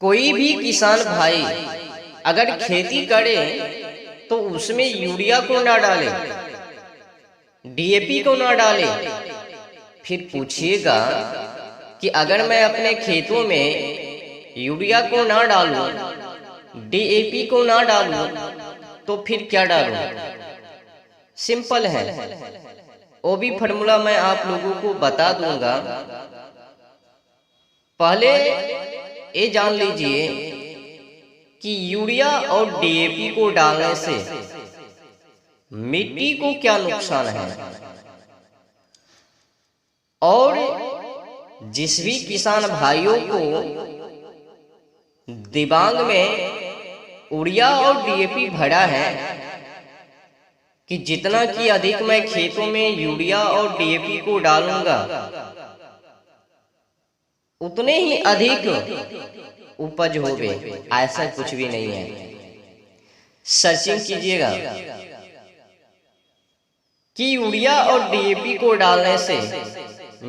कोई भी किसान भाई अगर खेती करे तो उसमें यूरिया को ना डाले, डीएपी को ना डाले। फिर पूछिएगा कि अगर मैं अपने खेतों में यूरिया को ना डालूं, डीएपी को ना डालूं, तो फिर क्या डालूं? सिंपल है, वो भी फॉर्मूला मैं आप लोगों को बता दूंगा। पहले ये जान लीजिए कि यूरिया और डीएपी को डालने से मिट्टी को क्या नुकसान है। और जिस भी किसान भाइयों को दिमाग में यूरिया और डीएपी भरा है कि जितना कि अधिक मैं खेतों में यूरिया और डीएपी को डालूंगा उतने ही अधिक उपज होगे, ऐसा कुछ भी नहीं है। सर्चिंग कीजिएगा कि यूरिया और डीएपी को डालने से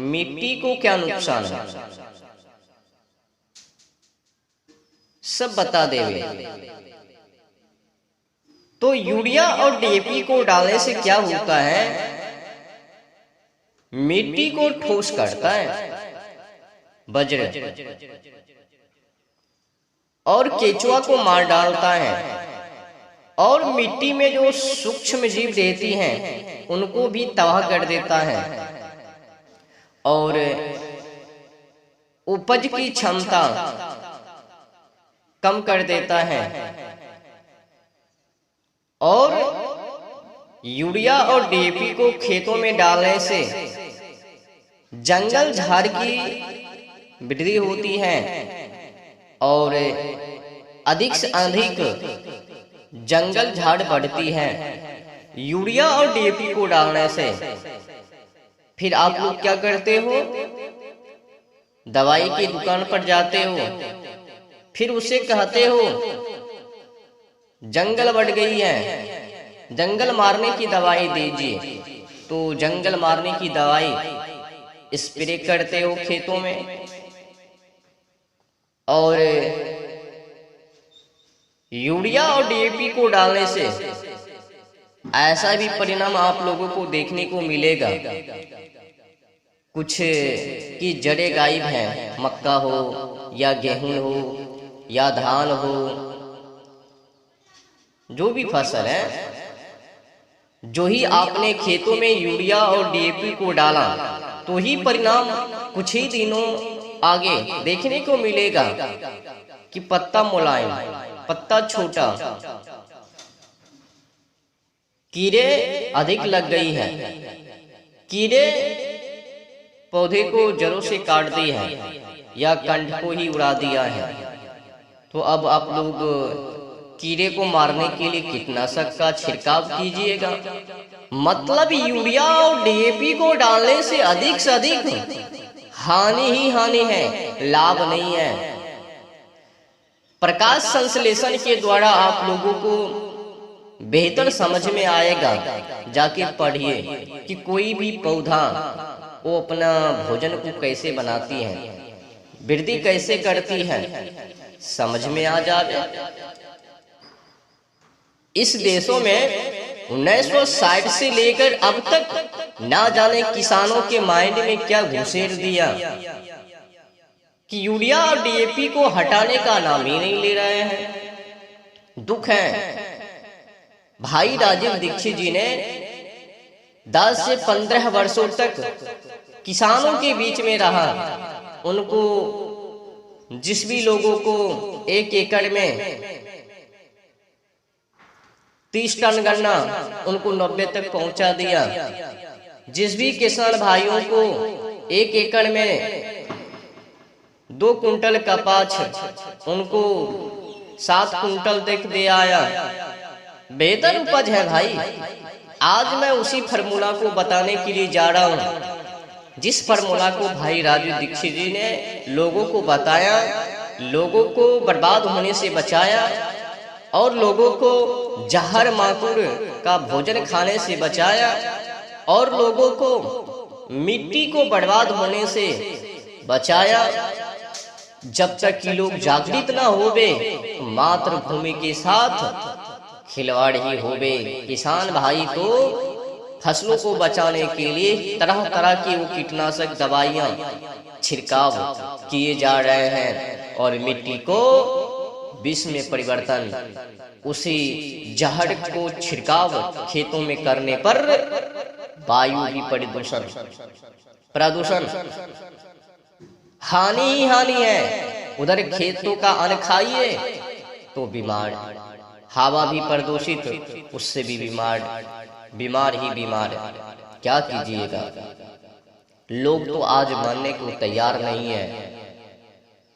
मिट्टी को क्या नुकसान है, सब बता देंगे। तो यूरिया और डीएपी को डालने से क्या होता है, मिट्टी को ठोस करता है, बज्र और केचुआ को मार डालता है, और मिट्टी में जो सूक्ष्म जीव रहती हैं उनको भी तबाह कर देता है, और उपज की क्षमता कम कर देता है। और यूरिया और डीएपी को खेतों में डालने से जंगल झाड़ की वृद्धि होती है और अधिक से अधिक जंगल झाड़ बढ़ती है यूरिया और डीएपी को डालने से। फिर आप लोग क्या करते हो, दवाई की दुकान पर जाते हो, फिर उसे कहते हो जंगल बढ़ गई है, जंगल मारने की दवाई दीजिए। तो जंगल मारने की दवाई स्प्रे करते हो खेतों में, और यूरिया और डीएपी को डालने से ऐसा भी परिणाम आप लोगों को देखने को मिलेगा, कुछ की जड़ें गायब हैं, मक्का हो या गेहूं हो या धान हो, जो भी फसल है, जो ही आपने खेतों में यूरिया और डीएपी को डाला तो ही परिणाम कुछ ही दिनों आगे देखने को मिलेगा कि पत्ता मुलायम, पत्ता छोटा, कीड़े अधिक लग गई है, कीड़े पौधे को जड़ों से काट दी है या कंठ को ही उड़ा दिया है। तो अब आप लोग कीड़े को मारने के लिए कीटनाशक का छिड़काव कीजिएगा। मतलब यूरिया और डीएपी को डालने से अधिक हानि ही हानि है, लाभ नहीं है। प्रकाश संश्लेषण के द्वारा आप लोगों को बेहतर समझ में आएगा, जाके पढ़िए कि कोई भी पौधा वो अपना भोजन को कैसे बनाती है, वृद्धि कैसे करती है, समझ में आ जाए। इस देशों में 1960 से लेकर अब तक ना जाने किसानों के माइंड में क्या घुसेड़ दिया कि यूरिया और डीएपी को हटाने का नाम ही नहीं ले रहे हैं। दुख है, भाई राजीव दीक्षित जी ने 10 से 15 वर्षों तक किसानों के बीच में रहा। उनको जिस भी लोगों को 1 एकड़ में 30 टन गन्ना उनको 90 तक पहुंचा दिया। जिस भी किसान भाइयों को 1 एकड़ में 2 कुंटल कपास उनको 7 कुंटल तक दे आया। बेहतर उपज है भाई। आज मैं उसी फार्मूला को बताने के लिए जा रहा हूं, जिस फार्मूला को भाई राजीव दीक्षित जी ने लोगों को बताया, लोगों को बर्बाद होने से बचाया और लोगों को जहर माकुर का भोजन खाने से बचाया और लोगों को मिट्टी को बर्बाद होने से बचाया। जब तक कि लोग जागृत ना होवे, मातृभूमि के साथ खिलवाड़ ही होवे। किसान भाई तो फसलों को बचाने के लिए तरह तरह की वो कीटनाशक दवाइयां छिड़काव किए जा रहे हैं और मिट्टी को विष में परिवर्तन, उसी जहर को छिड़काव खेतों में करने पर वायु भी प्रदूषण हानि ही हानि है। उधर खेतों का अन्न खाइए तो बीमार, हवा भी प्रदूषित, उससे भी बीमार ही बीमार। क्या कीजिएगा, लोग तो आज मानने को तैयार नहीं है।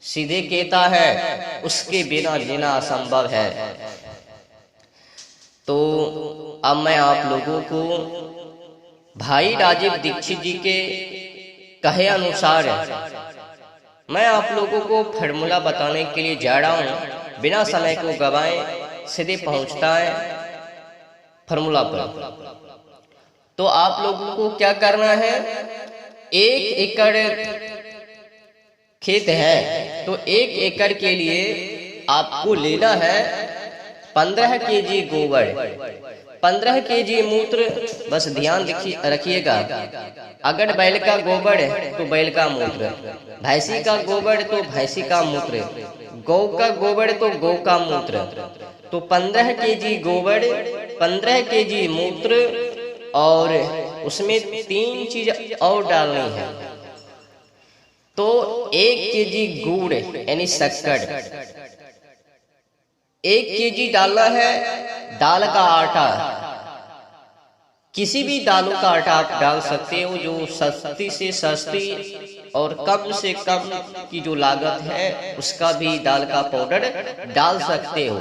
सीधे कहता है उसके बिना जीना असंभव है। तो अब मैं आप लोगों को भाई राजीव दीक्षित जी के कहे अनुसार मैं आप लोगों को फॉर्मूला बताने के लिए जा रहा हूं। बिना समय को गवाए सीधे पहुंचता है फॉर्मूला पर। तो आप लोगों को क्या करना है, 1 एकड़ खेत है तो 1 एकड़ के लिए आपको लेना है 15 केजी गोबर, 15 केजी मूत्र। बस ध्यान रखिएगा, अगर बैल का गोबर है तो बैल का मूत्र, भैंसी का गोबर तो भैंसी का मूत्र, गौ का गोबर तो गौ का मूत्र। तो 15 केजी गोबर, 15 केजी मूत्र और उसमें 3 चीज और डालनी है। तो 1 केजी गुड़ यानी शक्कर, 1 केजी डालना है दाल का आटा। किसी भी दालों का आटा आप डाल सकते हो, जो सस्ती से सस्ती और कम से कम की जो लागत है उसका भी दाल का पाउडर डाल सकते हो।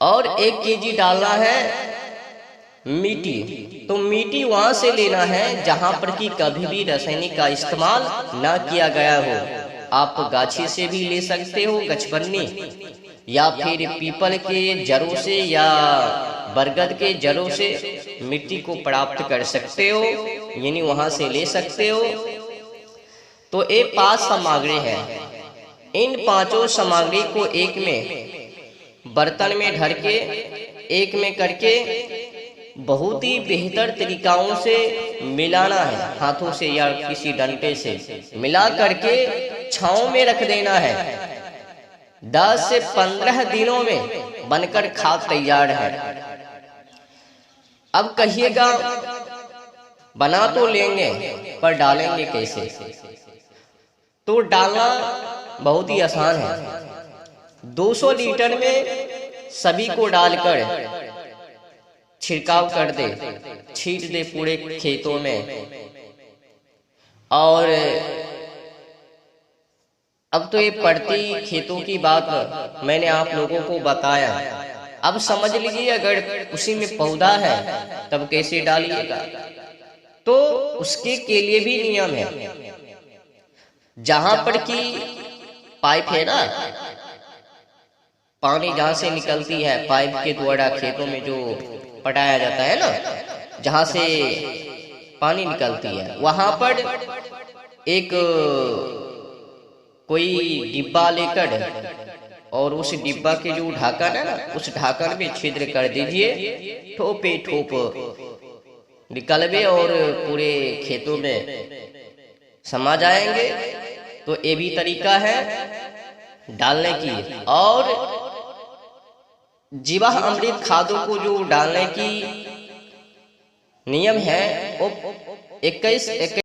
और 1 केजी डालना है मिट्टी। तो मिट्टी वहां से लेना है जहां पर कि कभी भी रासायनिक का इस्तेमाल ना किया गया हो। आप गाछी से भी ले सकते हो, गछपन्नी, या फिर पीपल के जड़ों से या बरगद के जड़ों से मिट्टी को प्राप्त कर सकते हो, यानी वहां से ले सकते हो। तो ये 5 सामग्री है। इन 5 सामग्री को एक में बर्तन में भर के, एक में करके बहुत ही बेहतर तरीकाओं से मिलाना है, हाथों से या किसी डंडे से मिला करके छांव में रख देना है। 10 से 15 दिनों में बनकर खाद तैयार है। अब कहिएगा बना तो लेंगे पर डालेंगे कैसे? तो डालना बहुत ही आसान है। 200 लीटर में सभी को डालकर छिड़काव कर दे, छीट दे पूरे खेतों में। और अब तो ये पड़ती खेतों की बात मैंने आप लोगों को बताया। अब समझ लीजिए अगर उसी में पौधा है तब कैसे डालिएगा। तो उसके के लिए भी नियम है। जहां पर कि पाइप है ना, पानी जहां से निकलती है पाइप के द्वारा खेतों में जो पटाया जाता है ना, जहां से पानी निकलती है, वहां पर एक कोई डिब्बा लेकर और उस डिब्बा के जो ढक्कन है ना, उस ढक्कन में छिद्र कर दीजिए, ठोपे ठोप निकलवे और पूरे खेतों में समा जाएंगे। तो ये भी तरीका है डालने की। और जीवा अमृत खादों को जो डालने की नियम है वो 21